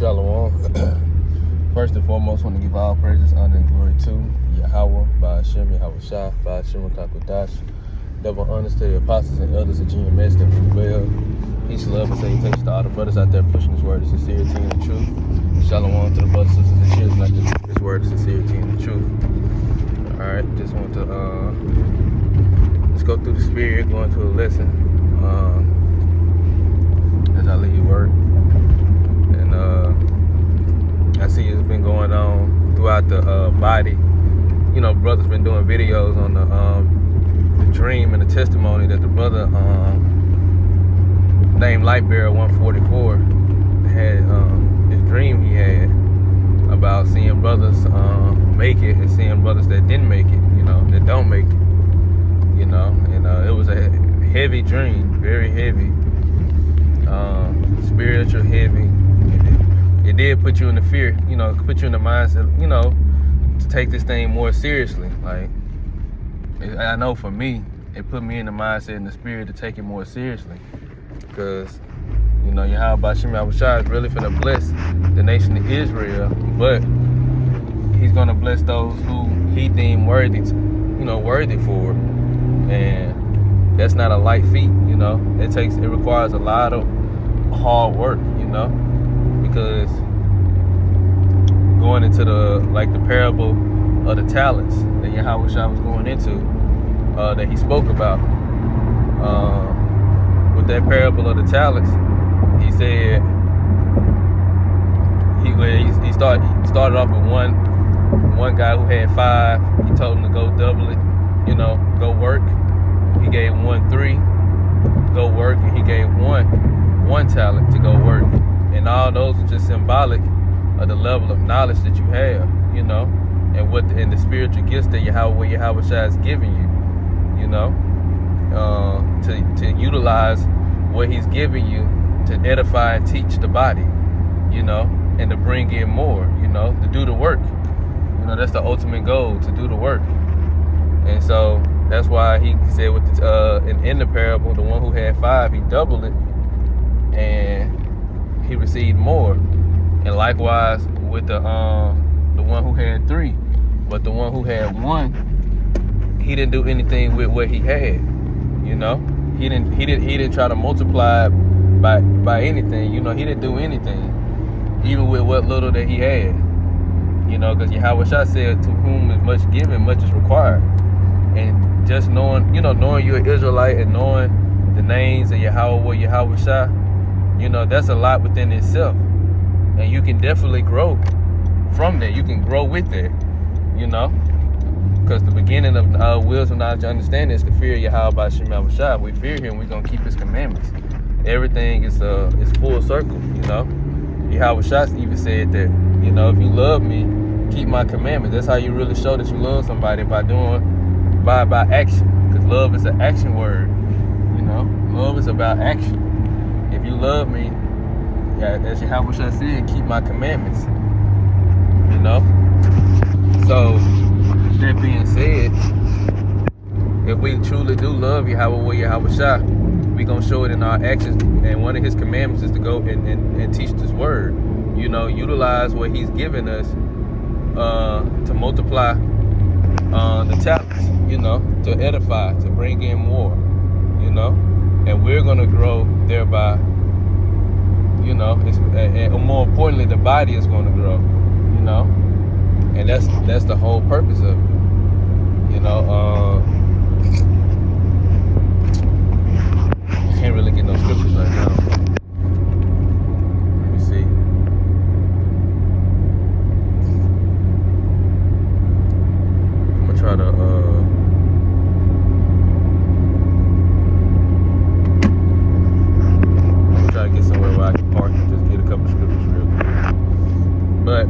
Shalom. First and foremost, I want to give all praises, honor, and glory to Yahweh, by Hashem, Yahweh Shah, by Hashem, Kakodash. Double honors to the apostles and elders of GMS that prevail. Peace, love, and salutations to all the brothers out there pushing this word of sincerity and the truth. Shalom to the brothers, sisters, and children like this word of sincerity and the truth. Alright, just want to let's go through the spirit, go into a lesson as I leave work. And I see it's been going on throughout the body. You know, brothers been doing videos on the dream and the testimony that the brother named Lightbearer 144 had, his dream he had about seeing brothers make it and seeing brothers that didn't make it, you know, that don't make it, you know. And it was a heavy dream, very heavy, spiritual heavy. It did put you in the fear, you know, put you in the mindset, you know, to take this thing more seriously. Like, I know for me, it put me in the mindset and the spirit to take it more seriously. Because, you know, Yahweh Shem Yahushua is really finna bless the nation of Israel, but he's gonna bless those who he deemed worthy, worthy for it. And that's not a light feat, you know. It requires a lot of hard work, you know, because going into the parable of the talents that Yahweh Shah was going into, that he spoke about, with that parable of the talents, he said he started off with one guy who had 5. He told him to go double it, you know, go work. He gave 1 3, go work, and he gave one talent to go work. And all those are just symbolic of the level of knowledge that you have, you know, and the spiritual gifts that Yahweh Shah is giving you, you know, to utilize what he's giving you to edify and teach the body, you know, and to bring in more, you know, to do the work. You know, that's the ultimate goal, to do the work. And so that's why he said with in the parable, the one who had 5, he doubled it and he received more. And likewise with the one who had 3, but the one who had 1, he didn't do anything with what he had, you know. He didn't try to multiply by anything, you know. He didn't do anything, even with what little that he had, you know, because Yahweh Shah said, to whom is much given, much is required. And just knowing you're an Israelite and knowing the names of Yahweh Shah, you know, that's a lot within itself. And you can definitely grow from that. You can grow with it, you know. Because the beginning of wisdom, knowledge, and understanding is to fear Yahweh Shem Yahushua. We fear him, we're going to keep his commandments. Everything is full circle, you know. Yahweh Shah even said that, you know, if you love me, keep my commandments. That's how you really show that you love somebody, by action. Because love is an action word, you know. Love is about action. If you love me, yeah, that's Yahweh Shah said, keep my commandments, you know. So, that being said, if we truly do love Yahweh Shah, we gonna show it in our actions. And one of his commandments is to go and teach this word, you know, utilize what he's given us to multiply the talents, you know, to edify, to bring in more, you know. And we're gonna grow thereby, you know. And more importantly, the body is gonna grow, you know. And that's the whole purpose of it, you know. I can't really get no scriptures right now. Let me see. I'm gonna try to get somewhere where I can park and just get a couple scriptures real quick. But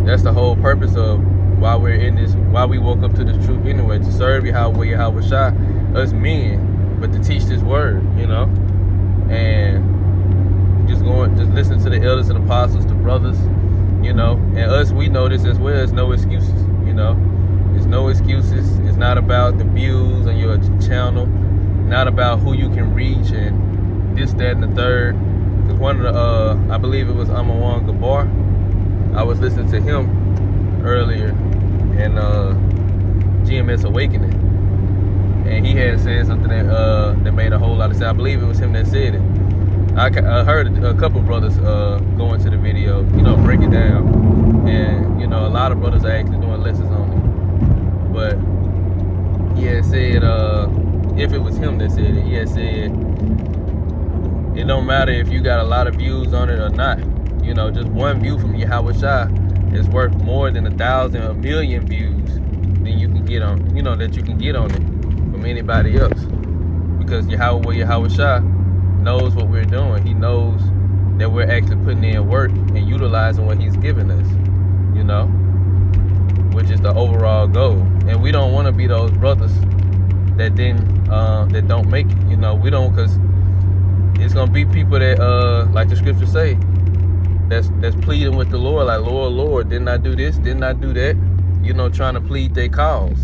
that's the whole purpose of why we woke up to this truth anyway, to serve Yahweh Shah, us men, but to teach this word, you know. And just listen to the elders and apostles, the brothers, you know. And us, we know this as well. There's no excuses, you know. There's no excuses. It's not about the views on your channel, not about who you can reach and this, that, and the third. Because one of I believe it was Amawan Gabar. I was listening to him earlier in GMS Awakening, and he had said something that made a whole lot of sense. I believe it was him that said it. I heard a couple brothers go into the video, break it down, and a lot of brothers are actually doing lessons on it. But he had said, if it was him that said it, he had said, it don't matter if you got a lot of views on it or not. Just one view from Yahweh Shai is worth more than 1,000 or 1,000,000 views than you can get on, that you can get on it from anybody else. Because Yahweh Shai knows what we're doing. He knows that we're actually putting in work and utilizing what he's given us, which is the overall goal. And we don't want to be those brothers that that don't make it. We don't, because it's gonna be people that like the scriptures say, that's pleading with the Lord, like, Lord, didn't I do this? Didn't I do that? Trying to plead their cause.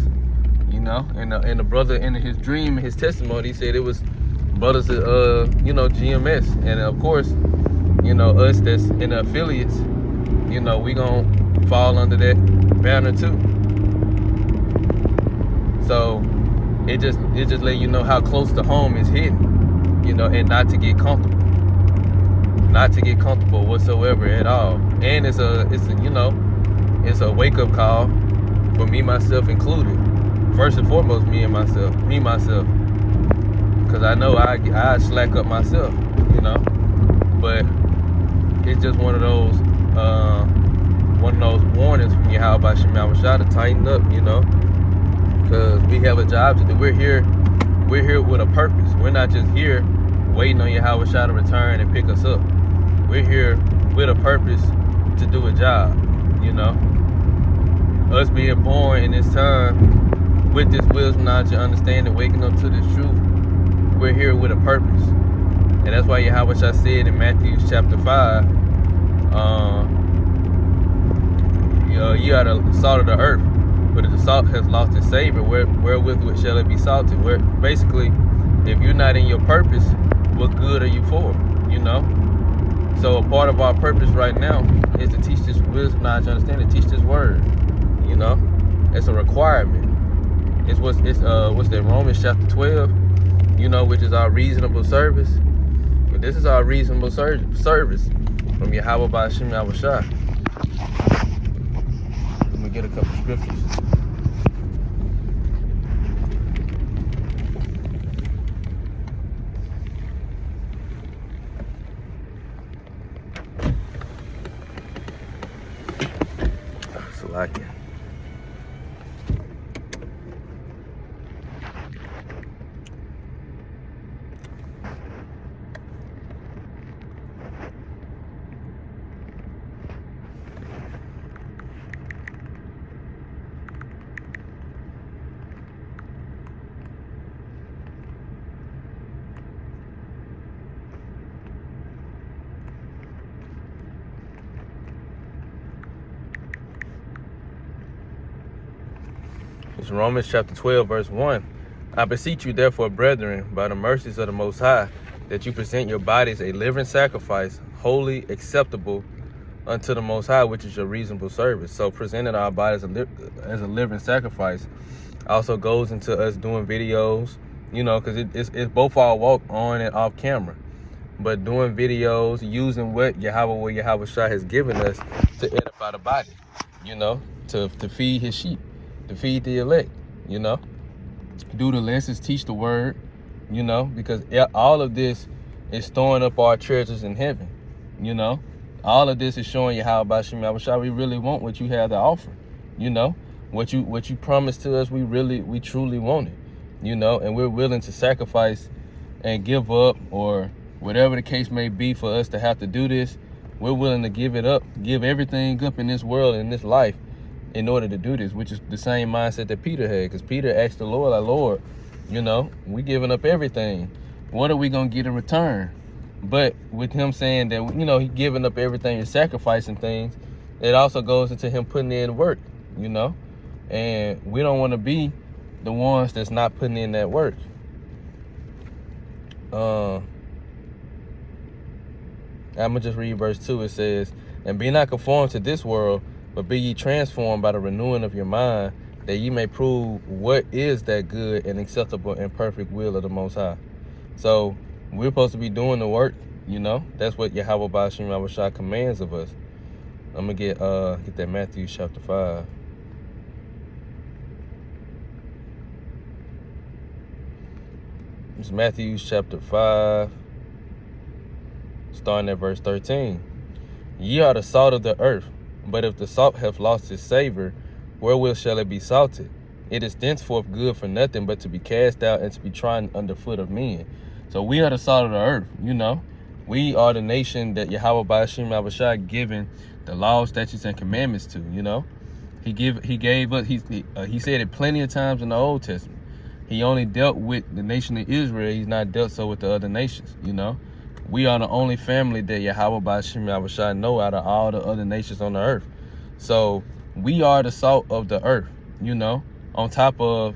And the brother in his dream, his testimony, he said it was brothers at GMS. And of course, us that's in the affiliates, we gonna fall under that banner too. So it just let you know how close to home is hidden, and not to get comfortable. Not to get comfortable whatsoever at all. And it's a wake-up call for me, myself included. First and foremost, me myself. Because I know I slack up myself, But it's just one of those warnings from Yahweh Shai to tighten up, Because we have a job to do. We're here with a purpose. We're not just here waiting on Yahweh Shai to return and pick us up. We're here with a purpose to do a job, Us being born in this time with this wisdom, knowledge, and understanding, waking up to this truth, we're here with a purpose. And that's why Yahweh Shai said in Matthew chapter 5, you are the salt of the earth, but if the salt has lost its savor, wherewith shall it be salted? Where basically, if you're not in your purpose, what good are you for? So a part of our purpose right now is to teach this wisdom, knowledge, understanding, teach this word. It's a requirement. It's what's that, Romans chapter 12, which is our reasonable service. But this is our reasonable service from Yahweh Ba'ashem Yahweh Shai. Let me get a couple scriptures. So I can. It's Romans chapter 12, verse 1. I beseech you, therefore, brethren, by the mercies of the Most High, that you present your bodies a living sacrifice, wholly acceptable unto the Most High, which is your reasonable service. So presenting our bodies as a living sacrifice also goes into us doing videos, because it's both our walk on and off camera. But doing videos, using what Yahweh Shai has given us to edify the body, to feed his sheep, to feed the elect, do the lessons, teach the word, because all of this is storing up our treasures in heaven, all of this is showing you how Ba'ashem Yahweh Shai we really want what you have to offer, what you promised to us, we truly want it, and we're willing to sacrifice and give up, or whatever the case may be for us to have to do this. We're willing to give it up, give everything up in this world, in this life, in order to do this, which is the same mindset that Peter had. Because Peter asked the Lord, like, Lord, we giving up everything. What are we going to get in return? But with him saying that, he giving up everything and sacrificing things, it also goes into him putting in work, and we don't want to be the ones that's not putting in that work. I'm going to just read verse 2. It says, and be not conformed to this world, but be ye transformed by the renewing of your mind, that ye may prove what is that good and acceptable and perfect will of the Most High. So we're supposed to be doing the work, you know. That's what Yahweh Ba'ashim Yahushua commands of us. I'm going to get that Matthew chapter 5. It's Matthew chapter 5, starting at verse 13. Ye are the salt of the earth, but if the salt hath lost its savor, wherewith shall it be salted? It is thenceforth good for nothing but to be cast out and to be trodden under foot of men. So we are the salt of the earth, you know. We are the nation that Yahweh Ba'ashim Yahushua given the laws, statutes, and commandments to, you know. He gave us, he said it plenty of times in the Old Testament. He only dealt with the nation of Israel. He's not dealt so with the other nations, you know. We are the only family that Yahweh Ba'ashim Yahushua know out of all the other nations on the earth. So we are the salt of the earth, you know, on top of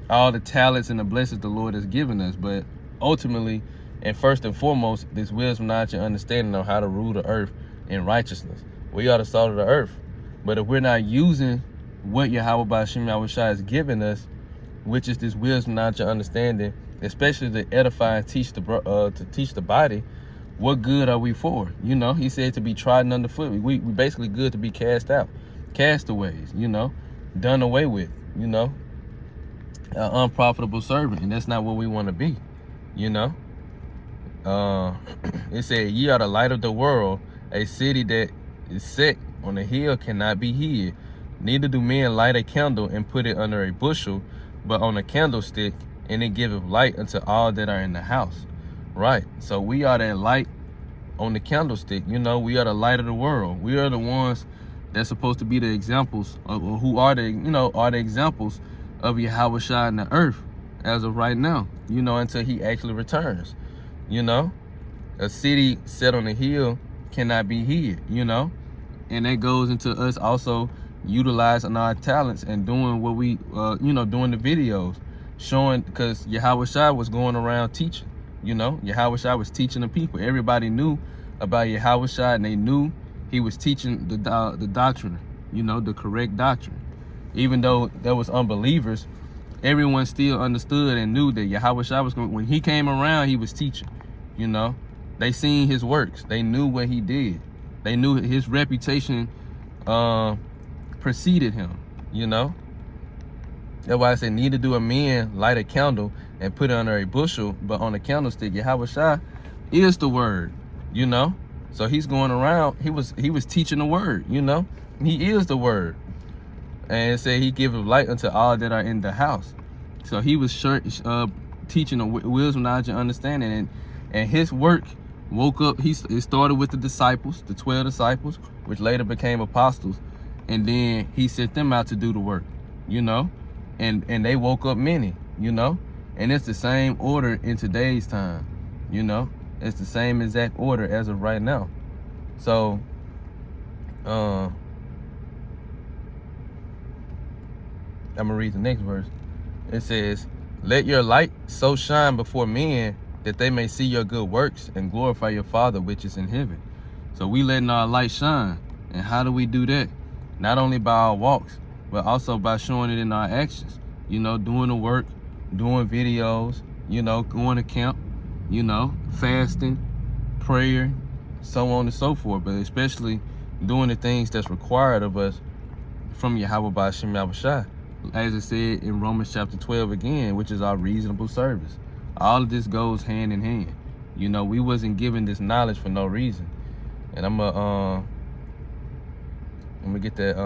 all the talents and the blessings the Lord has given us. But ultimately, and first and foremost, this wisdom, knowledge, and understanding on how to rule the earth in righteousness. We are the salt of the earth. But if we're not using what Yahweh Ba'ashim Yahushua has given us, which is this wisdom, knowledge, and understanding, especially to edify and teach the body, what good are we for? You know, he said to be trodden underfoot. We basically good to be cast out, castaways, you know, done away with, you know, an unprofitable servant. And that's not what we want to be, you know. It said, ye are the light of the world. A city that is set on a hill cannot be hid. Neither do men light a candle and put it under a bushel, but on a candlestick, and it giveth light unto all that are in the house. Right. So we are that light on the candlestick. You know, we are the light of the world. We are the ones that's supposed to be the examples of who are the, you know, are the examples of Yahushua in the earth as of right now, you know, until he actually returns. You know, a city set on a hill cannot be hid, you know, and that goes into us also utilizing our talents and doing what we, you know, doing the videos, showing, because Yahushua was going around teaching, you know, Yahushua was teaching the people. Everybody knew about Yahushua, and they knew he was teaching the doctrine, you know, the correct doctrine. Even though there was unbelievers, everyone still understood and knew that Yahushua was going, when he came around, he was teaching, you know. They seen his works. They knew what he did. They knew his reputation preceded him, you know. That's why I said, neither do a man light a candle and put it under a bushel, but on a candlestick. Yahushua is the word, you know. So he's going around, he was teaching the word, you know. He is the word. And it said he giveth light unto all that are in the house. So he was teaching the wisdom, knowledge, and understanding. And his work woke up, it started with the disciples, the 12 disciples, which later became apostles. And then he sent them out to do the work, you know. And they woke up many, you know. And it's the same order in today's time, you know. It's the same exact order as of right now. So, I'm going to read the next verse. It says, let your light so shine before men that they may see your good works and glorify your Father which is in heaven. So we letting our light shine. And how do we do that? Not only by our walks, but also by showing it in our actions. You know, doing the work, doing videos, you know, going to camp, you know, fasting, prayer, so on and so forth. But especially doing the things that's required of us from Yahweh Ba'ashim Yahushua. As it said in Romans chapter 12 again, which is our reasonable service. All of this goes hand in hand. You know, we wasn't given this knowledge for no reason. And I'm gonna get that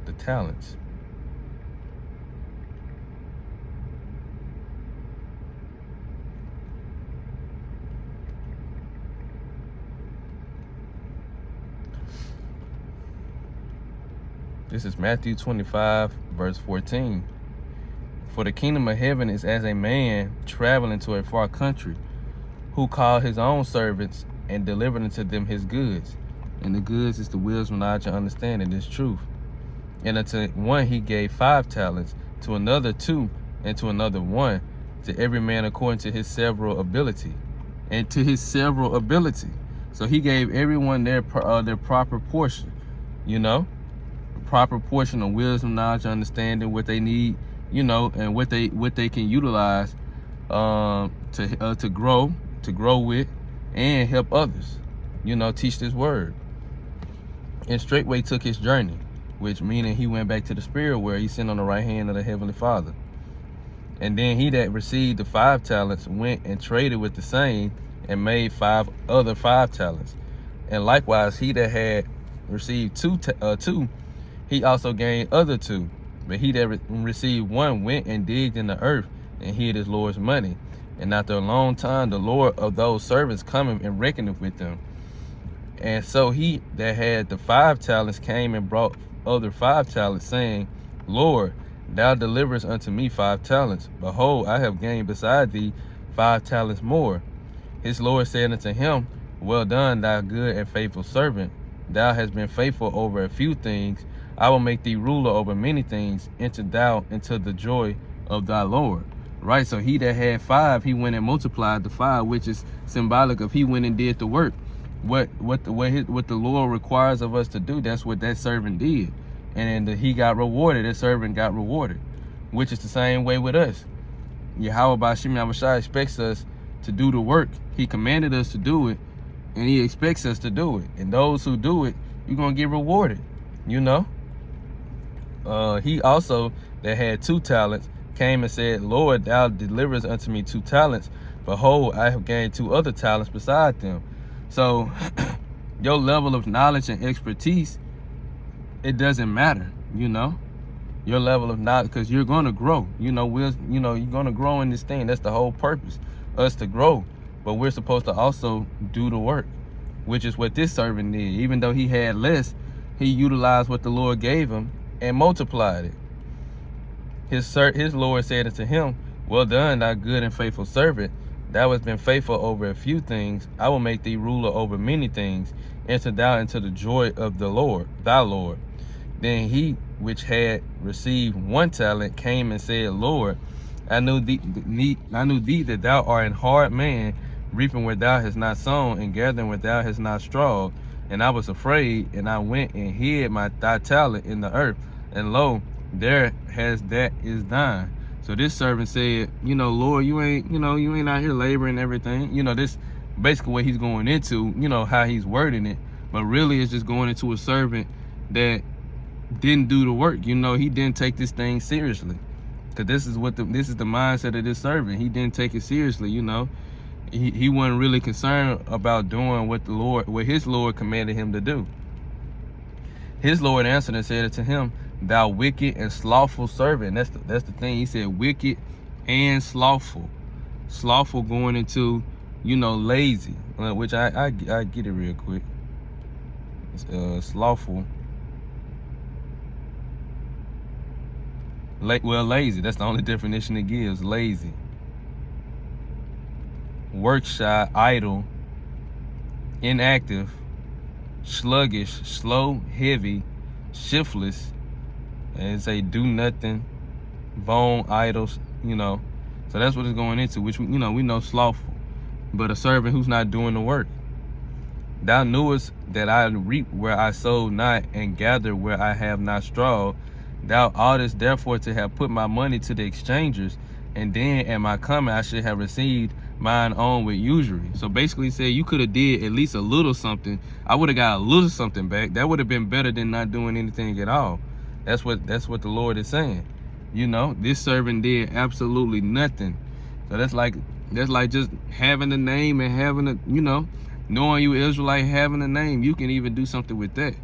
the talents. This is Matthew 25, verse 14. For the kingdom of heaven is as a man traveling to a far country, who called his own servants and delivered unto them his goods. And the goods is the wisdom, knowledge, and understanding, this truth. And unto one he gave 5 talents, to another 2, and to another 1, to every man according to his several ability. And to his several ability. So he gave everyone their proper portion, you know, proper portion of wisdom, knowledge, understanding, what they need, you know, and what they can utilize to grow with and help others, you know, teach this word. And straightway took his journey, which meaning he went back to the spirit where he sat on the right hand of the Heavenly Father. And then he that received the 5 talents went and traded with the same and made 5 other 5 talents. And likewise, he that had received two, he also gained other 2. But he that received 1 went and digged in the earth and hid his Lord's money. And after a long time, the Lord of those servants cometh and reckoneth with them. And so he that had the 5 talents came and brought other 5 talents, saying, Lord, thou deliverest unto me 5 talents. Behold, I have gained beside thee 5 talents more. His Lord said unto him, Well done, thou good and faithful servant. Thou hast been faithful over a few things. I will make thee ruler over many things. Enter thou into the joy of thy Lord. Right, so he that had 5, he went and multiplied the 5, which is symbolic of he went and did the work. What the Lord requires of us to do, that's what that servant did. And he got rewarded, that servant got rewarded, which is the same way with us. Yahweh Ba'Shem Yahushua expects us to do the work. He commanded us to do it, and he expects us to do it. And those who do it, you're going to get rewarded, you know. He also, that had 2 talents, came and said, Lord, thou deliverest unto me 2 talents. Behold, I have gained 2 other talents beside them. So your level of knowledge and expertise, it doesn't matter, you know, your level of knowledge, because you're going to grow, you know, you're going to grow in this thing. That's the whole purpose, us to grow. But we're supposed to also do the work, which is what this servant did. Even though he had less, he utilized what the Lord gave him and multiplied it. His Lord said unto him, Well done, thou good and faithful servant. Thou hast been faithful over a few things. I will make thee ruler over many things. Enter thou into the joy of the Lord, thy Lord. Then he which had received 1 talent came and said, Lord, I knew thee that thou art an hard man, reaping where thou hast not sown, and gathering where thou hast not strawed. And I was afraid, and I went and hid thy talent in the earth. And lo, there that is thine. So this servant said, you know, Lord, you ain't out here laboring and everything. You know, this basically what he's going into, you know, how he's wording it. But really it's just going into a servant that didn't do the work. You know, he didn't take this thing seriously. Because this is the mindset of this servant. He didn't take it seriously, you know. He wasn't really concerned about doing what his Lord commanded him to do. His Lord answered and said to him, Thou wicked and slothful servant. That's the thing. He said wicked and slothful. Slothful going into, you know, lazy, which I get it real quick. Slothful. Lazy. That's the only definition it gives. Lazy. Work shy, idle, inactive, sluggish, slow, heavy, shiftless, and say do nothing, bone, idols, you know. So that's what it's going into, which we know slothful, but a servant who's not doing the work. Thou knewest that I reap where I sowed not, and gather where I have not strawed. Thou oughtest therefore to have put my money to the exchangers, and then at my coming I should have received mine own with usury. So basically, say you could have did at least a little something. I would have got a little something back. That would have been better than not doing anything at all. That's what the Lord is saying. You know, this servant did absolutely nothing. So that's like just having a name and having a, you know, knowing you Israelite, having a name. You can even do something with that.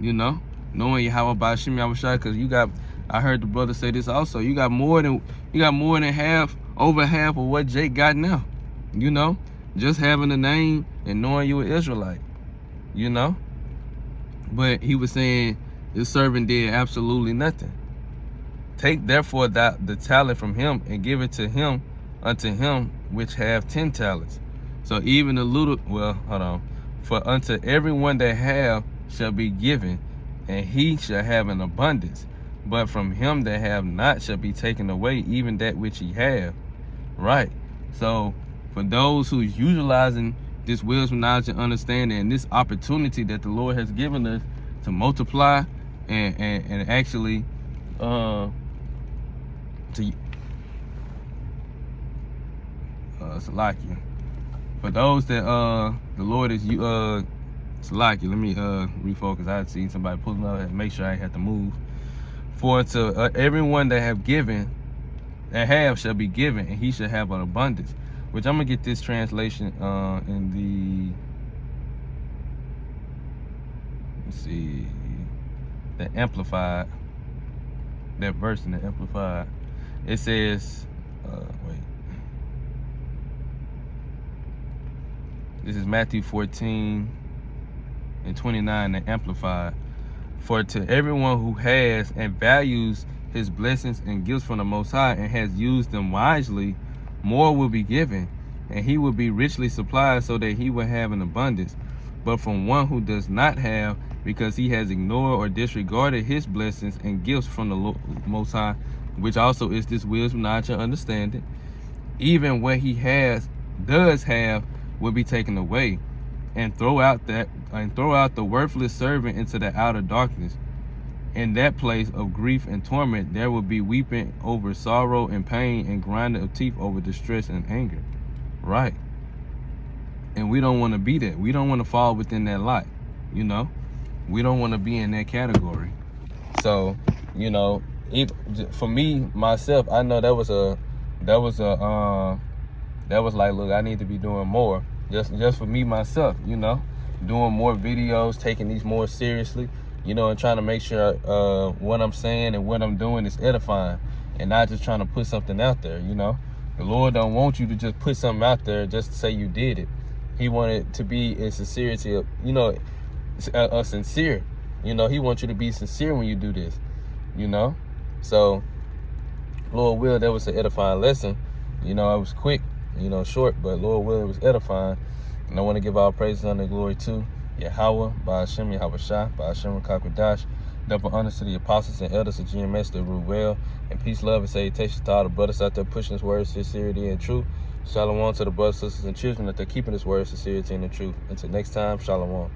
You know, knowing Yahweh Ba'Shem Yahushua, because you got, I heard the brother say this also. You got more than over half of what Jake got now. You know, just having a name and knowing you an Israelite, you know. But he was saying this servant did absolutely nothing. Take therefore the talent from him and give it to him unto him which have 10 talents. So even a little, well, hold on. For unto everyone that have shall be given, and he shall have an abundance. But from him that have not shall be taken away even that which he have. Right. So for those who's utilizing this wisdom, knowledge, and understanding, and this opportunity that the Lord has given us to multiply and actually Salakia. For those that the Lord is Salakia, let me refocus. I had seen somebody pulling up and make sure I had to move. For to everyone that have given, that have shall be given, and he shall have an abundance. Which I'm gonna get this translation in the, let's see, the Amplified, that verse in the Amplified. It says, wait. This is Matthew 14:29, the Amplified. For to everyone who has and values his blessings and gifts from the Most High and has used them wisely, more will be given, and he will be richly supplied so that he will have an abundance. But from one who does not have, because he has ignored or disregarded his blessings and gifts from the Most High, which also is this wisdom, knowledge, and understanding, even what he does have will be taken away, and throw out the worthless servant into the outer darkness. In that place of grief and torment, there will be weeping over sorrow and pain, and grinding of teeth over distress and anger. Right. And we don't want to be that. We don't want to fall within that lot. You know, we don't want to be in that category. So, you know, for me myself, I know that was like, look, I need to be doing more. Just for me myself, you know, doing more videos, taking these more seriously, you know, and trying to make sure what I'm saying and what I'm doing is edifying, and not just trying to put something out there. You know, the Lord don't want you to just put something out there just to say you did it. He wanted to be in sincerity of, you know, sincere. You know, he wants you to be sincere when you do this, you know. So, Lord will, that was an edifying lesson. You know, I was quick, you know, short, but Lord will, it was edifying. And I want to give all praises and glory to Yahweh, Ba'ashem, Yahweh Shah, Ba'ashem, Kakwadash. Double honors to the apostles and elders of GMS that rule well. And peace, love, and salutations to all the brothers out there pushing this word, sincerity, and truth. Shalom to the brothers, sisters, and children that they're keeping this word, sincerity, and the truth. Until next time, shalom.